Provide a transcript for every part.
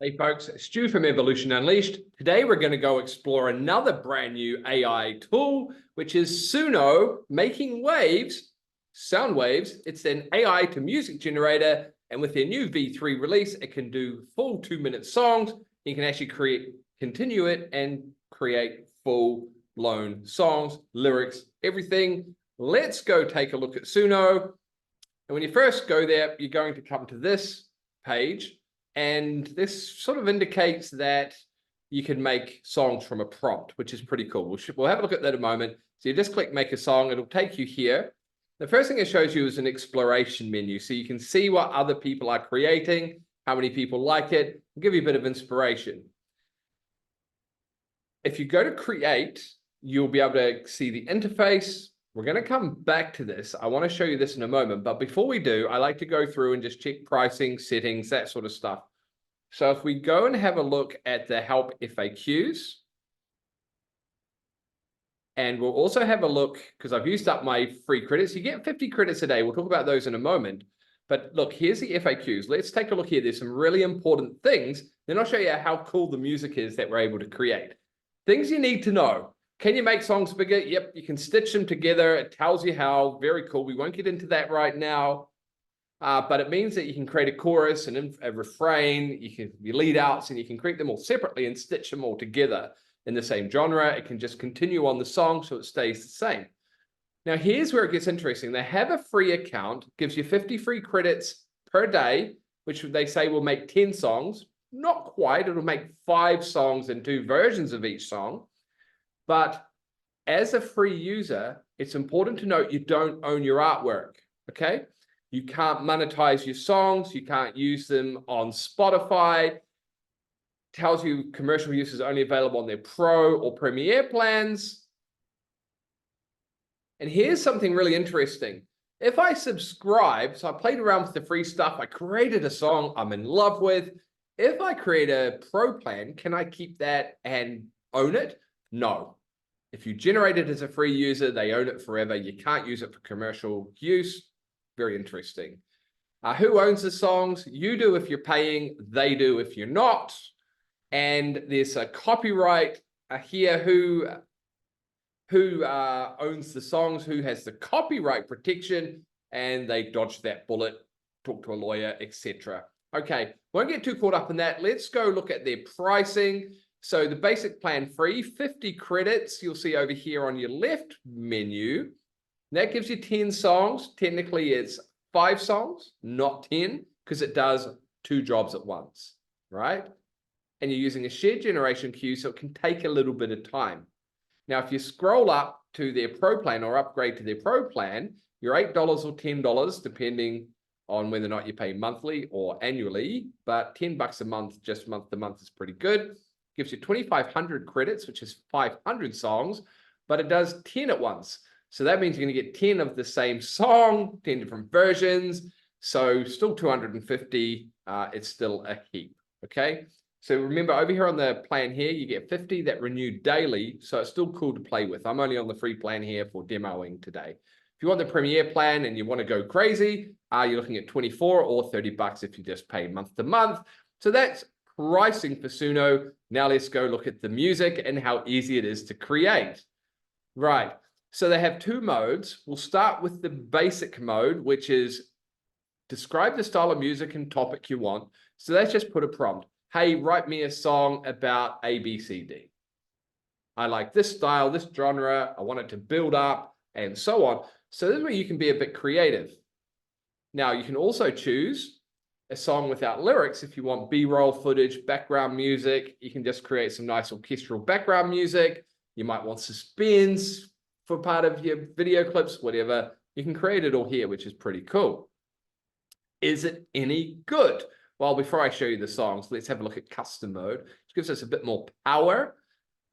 Hey folks, Stu from Evolution Unleashed. Today we're going to go explore another brand new AI tool, which is Suno making waves, sound waves. It's an AI to music generator, and with their new V3 release, it can do full 2-minute songs. You can actually continue it and create full-blown songs, lyrics, everything. Let's go take a look at Suno. And when you first go there, you're going to come to this page. And this sort of indicates that you can make songs from a prompt, which is pretty cool. We'll have a look at that in a moment. So you just click make a song. It'll take you here. The first thing it shows you is an exploration menu. So you can see what other people are creating, how many people like it, and give you a bit of inspiration. If you go to create, you'll be able to see the interface. We're going to come back to this. I want to show you this in a moment. But before we do, I like to go through and just check pricing, settings, that sort of stuff. So if we go and have a look at the help FAQs, and we'll also have a look, because I've used up my free credits. You get 50 credits a day. We'll talk about those in a moment. But look, here's the FAQs. Let's take a look here. There's some really important things. Then I'll show you how cool the music is that we're able to create. Things you need to know. Can you make songs bigger? Yep, you can stitch them together. It tells you how. Very cool. We won't get into that right now. But it means that you can create a chorus and a refrain. You can be lead outs, and you can create them all separately and stitch them all together in the same genre. It can just continue on the song so it stays the same. Now, here's where it gets interesting. They have a free account, gives you 50 free credits per day, which they say will make 10 songs. Not quite. It'll make 5 songs and 2 versions of each song. But as a free user, it's important to note you don't own your artwork, okay? You can't monetize your songs. You can't use them on Spotify. Tells you commercial use is only available on their Pro or Premier plans. And here's something really interesting. If I subscribe, so I played around with the free stuff, I created a song I'm in love with. If I create a Pro plan, can I keep that and own it? No. If you generate it as a free user, they own it forever. You can't use it for commercial use. Very interesting. Who owns the songs? You do if you're paying. They do if you're not. And there's a copyright here. Who owns the songs? Who has the copyright protection? And they dodge that bullet. Talk to a lawyer, etc. Okay, won't get too caught up in that. Let's go look at their pricing. So the basic plan free, 50 credits, you'll see over here on your left menu. That gives you 10 songs. Technically, it's 5 songs, not 10, because it does 2 jobs at once, right? And you're using a shared generation queue, so it can take a little bit of time. Now, if you scroll up to their Pro plan or upgrade to their Pro plan, you're $8 or $10, depending on whether or not you pay monthly or annually. But $10 a month, just month to month, is pretty good. Gives you 2,500 credits, which is 500 songs, but it does 10 at once. So that means you're going to get 10 of the same song, 10 different versions. So still 250. It's still a heap. Okay. So remember, over here on the plan here, you get 50 that renew daily. So it's still cool to play with. I'm only on the free plan here for demoing today. If you want the Premier plan and you want to go crazy, you're looking at 24 or $30 if you just pay month to month. So that's pricing for Suno. Now let's go look at the music and how easy it is to create. Right. So they have 2 modes. We'll start with the basic mode, which is describe the style of music and topic you want. So let's just put a prompt. Hey, write me a song about A, B, C, D. I like this style, this genre. I want it to build up and so on. So this is where you can be a bit creative. Now, you can also choose a song without lyrics. If you want B-roll footage, background music, you can just create some nice orchestral background music. You might want suspense for part of your video clips, whatever. You can create it all here, which is pretty cool. Is it any good? Well, before I show you the songs, let's have a look at custom mode, which gives us a bit more power.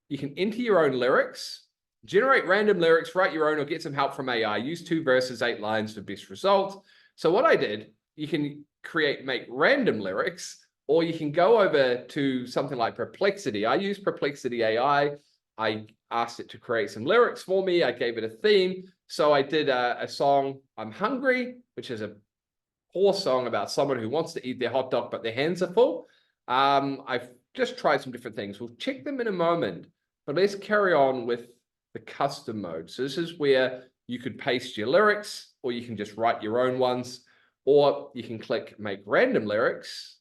You can enter your own lyrics, generate random lyrics, write your own, or get some help from AI. Use 2 verses, 8 lines for best results. So what I did, you can make random lyrics, or you can go over to something like Perplexity. I use Perplexity AI. I asked it to create some lyrics for me. I gave it a theme. So I did a song, I'm Hungry, which is a poor song about someone who wants to eat their hot dog, but their hands are full. I've just tried some different things. We'll check them in a moment, but let's carry on with the custom mode. So this is where you could paste your lyrics, or you can just write your own ones, or you can click make random lyrics,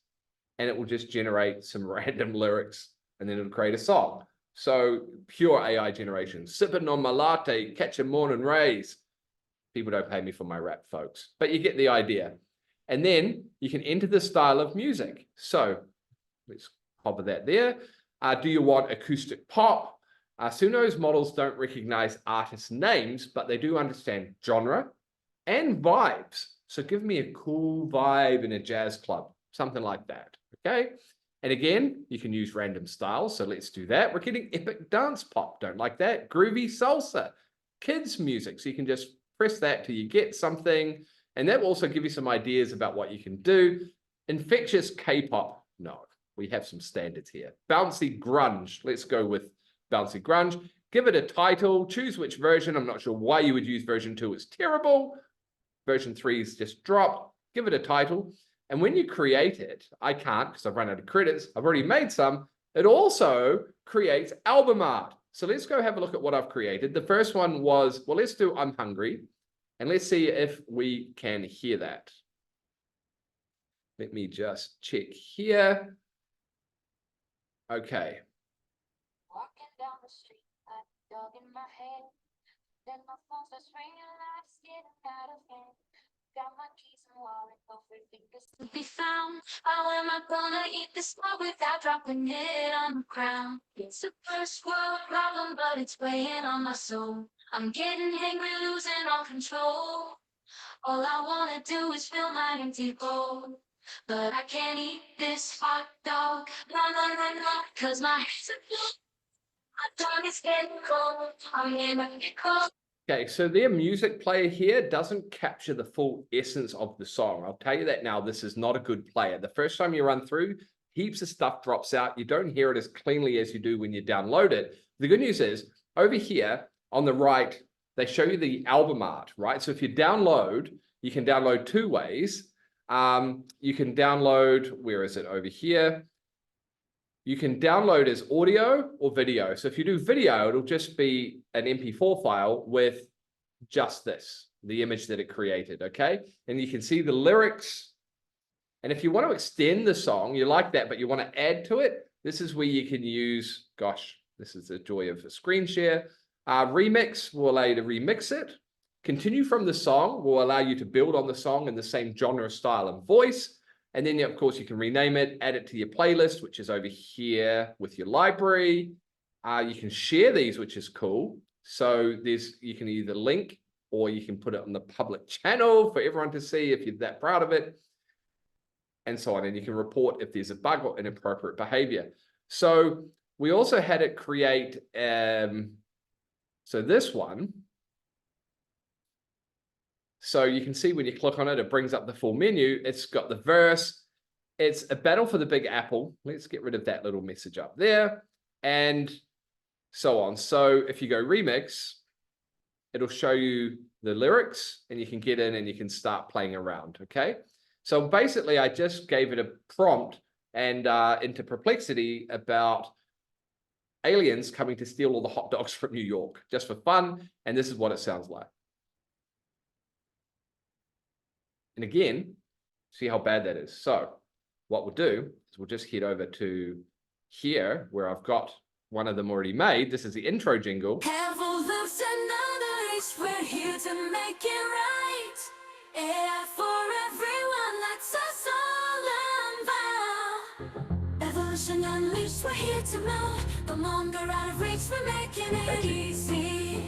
and it will just generate some random lyrics, and then it'll create a song. So pure AI generation. Sipping on my latte, catching morning rays. People don't pay me for my rap, folks, but you get the idea. And then you can enter the style of music. So let's hover that there. Do you want acoustic pop? SUNO's models don't recognize artist names, but they do understand genre and vibes. So give me a cool vibe in a jazz club, something like that, okay? And again, you can use random styles, so let's do that. We're getting epic dance pop, don't like that. Groovy salsa, kids music, so you can just press that till you get something, and that will also give you some ideas about what you can do. Infectious K-pop, no, we have some standards here. Bouncy grunge, let's go with bouncy grunge. Give it a title, choose which version. I'm not sure why you would use version 2, it's terrible. Version 3 is just dropped. Give it a title. And when you create it, I can't because I've run out of credits. I've already made some. It also creates album art. So let's go have a look at what I've created. The first one was, well, let's do I'm Hungry. And let's see if we can hear that. Let me just check here. Okay. Walking down the street, I dug in my head. Then my phone starts ringing, like it's getting out of hand. Got my keys and wallet, everything is to be found. How am I gonna eat this more without dropping it on the ground? It's a first world problem, but it's weighing on my soul. I'm getting angry, losing all control. All I wanna do is fill my empty bowl. But I can't eat this hot dog. No, cause my hands are full. My tongue is getting cold. I'm gonna get cold. Okay, so their music player here doesn't capture the full essence of the song. I'll tell you that now, this is not a good player. The first time you run through, heaps of stuff drops out. You don't hear it as cleanly as you do when you download it. The good news is, over here on the right, they show you the album art, right? So if you download, you can download two ways. You can download, where is it, over here? You can download as audio or video. So if you do video, it'll just be an MP4 file with just this, the image that it created, okay? And you can see the lyrics. And if you want to extend the song, you like that, but you want to add to it, this is where you can use, gosh, this is the joy of a screen share. Remix will allow you to remix it. Continue from the song will allow you to build on the song in the same genre, style, and voice. And then, of course, you can rename it, add it to your playlist, which is over here with your library. You can share these, which is cool. So you can either link or you can put it on the public channel for everyone to see if you're that proud of it, and so on. And you can report if there's a bug or inappropriate behavior. So we also had it create, so this one. So you can see when you click on it, it brings up the full menu. It's got the verse. It's a battle for the Big Apple. Let's get rid of that little message up there and so on. So if you go remix, it'll show you the lyrics and you can get in and you can start playing around, okay? So basically, I just gave it a prompt and into Perplexity about aliens coming to steal all the hot dogs from New York just for fun. And this is what it sounds like. And again, see how bad that is. So what we'll do is we'll just head over to here where I've got one of them already made. This is the intro jingle. We're here to make it right. AI for everyone, that's us all unbound. Evolution unleashed, we're here to move. No longer out of reach, we're making it easy.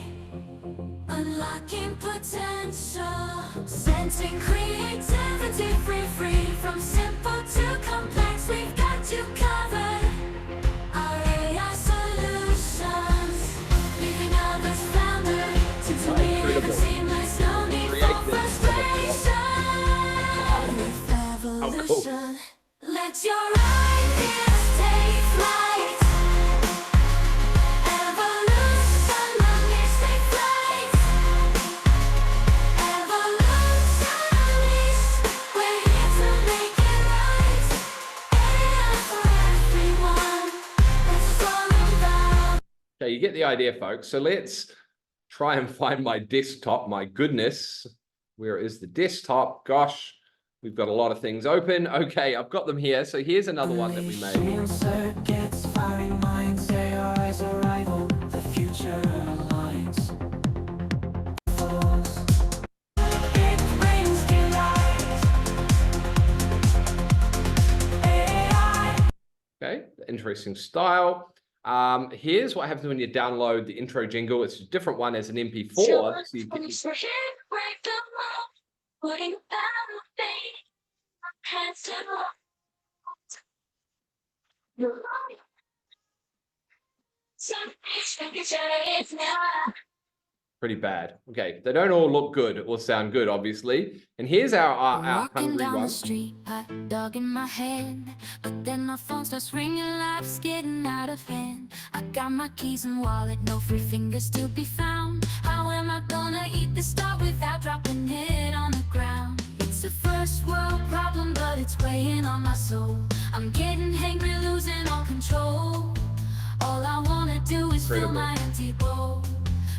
Unlocking potential, sensing creativity, free from simple to complex. We've got you covered. Our AI solutions, leaving others flounder. To seamless, no need for frustration. With evolution, let your ideas take flight. We're here to make it right. AI for Okay, you get the idea, folks. So let's try and find my desktop. My goodness, where is the desktop? Gosh, we've got a lot of things open. Okay, I've got them here. So here's another one that we made. Circuits, firing minds, AI's arrival, the future aligns. Big brains delight. AI. Okay, interesting style. Here's what happens when you download the intro jingle. It's a different one as an MP4. So you get pretty bad. Okay, they don't all look good or sound good, obviously. And here's our Walking hungry down one. the street, hot dog in my hand, but then my phone starts ringing, life's getting out of hand. I got my keys and wallet, no free fingers to be found. How am I gonna eat this dog without dropping it on the ground? It's a first world problem, but it's weighing on my soul. I'm getting hangry, losing all control. All I wanna do is fill my empty bowl,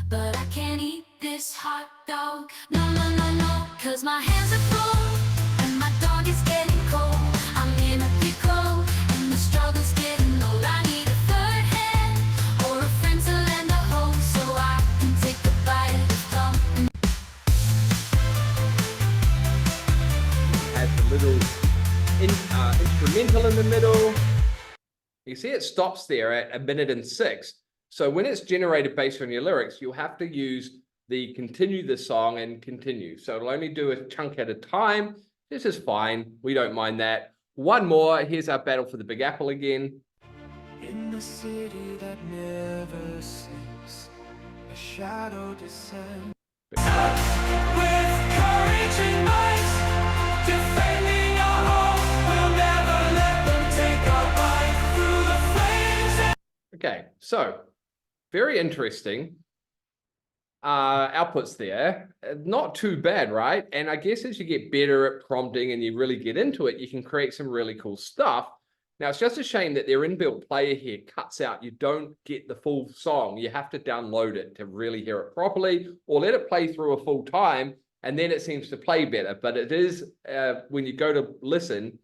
but I can't eat this hot dog. No, no, no, no, 'cause my hands are full and my dog is getting cold. I'm in a pickle and the struggle's getting old. I need a third hand or a friend to lend a hold so I can take a bite of the thumb. Has a little instrumental in the middle. You see it stops there at 1:06. So when it's generated based on your lyrics, you'll have to use the continue the song and continue. So it'll only do a chunk at a time. This is fine. We don't mind that. One more. Here's our battle for the Big Apple again. In the city that never sleeps, a shadow descends. With courage and might, defending our home, we'll never let them take our life through the flames. Okay, so very interesting outputs there. Not too bad, right? And I guess as you get better at prompting and you really get into it, you can create some really cool stuff. Now, it's just a shame that their inbuilt player here cuts out. You don't get the full song. You have to download it to really hear it properly, or let it play through a full time, and then it seems to play better. But it is, when you go to listen,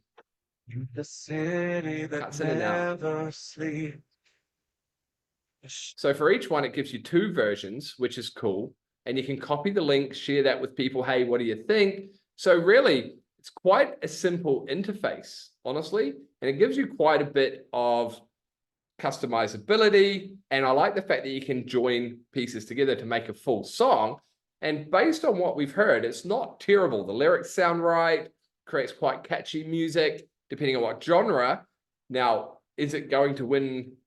The city that cuts in and out. never sleeps. So for each one, it gives you two versions, which is cool. And you can copy the link, share that with people. Hey, what do you think? So really, it's quite a simple interface, honestly. And it gives you quite a bit of customizability. And I like the fact that you can join pieces together to make a full song. And based on what we've heard, it's not terrible. The lyrics sound right, creates quite catchy music, depending on what genre. Now, is it going to win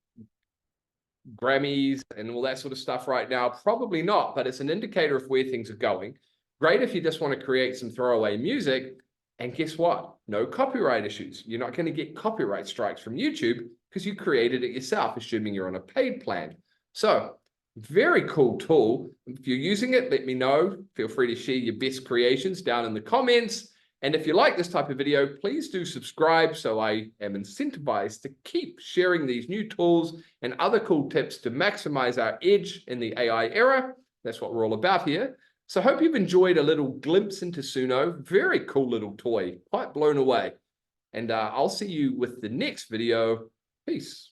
Grammys and all that sort of stuff right now? Probably not, but it's an indicator of where things are going. Great if you just want to create some throwaway music. And guess what? No copyright issues. You're not going to get copyright strikes from YouTube because you created it yourself, assuming you're on a paid plan. So, very cool tool. If you're using it, let me know. Feel free to share your best creations down in the comments. And if you like this type of video, please do subscribe so I am incentivized to keep sharing these new tools and other cool tips to maximize our edge in the AI era. That's what we're all about here. So I hope you've enjoyed a little glimpse into Suno. Very cool little toy, quite blown away. And I'll see you with the next video. Peace.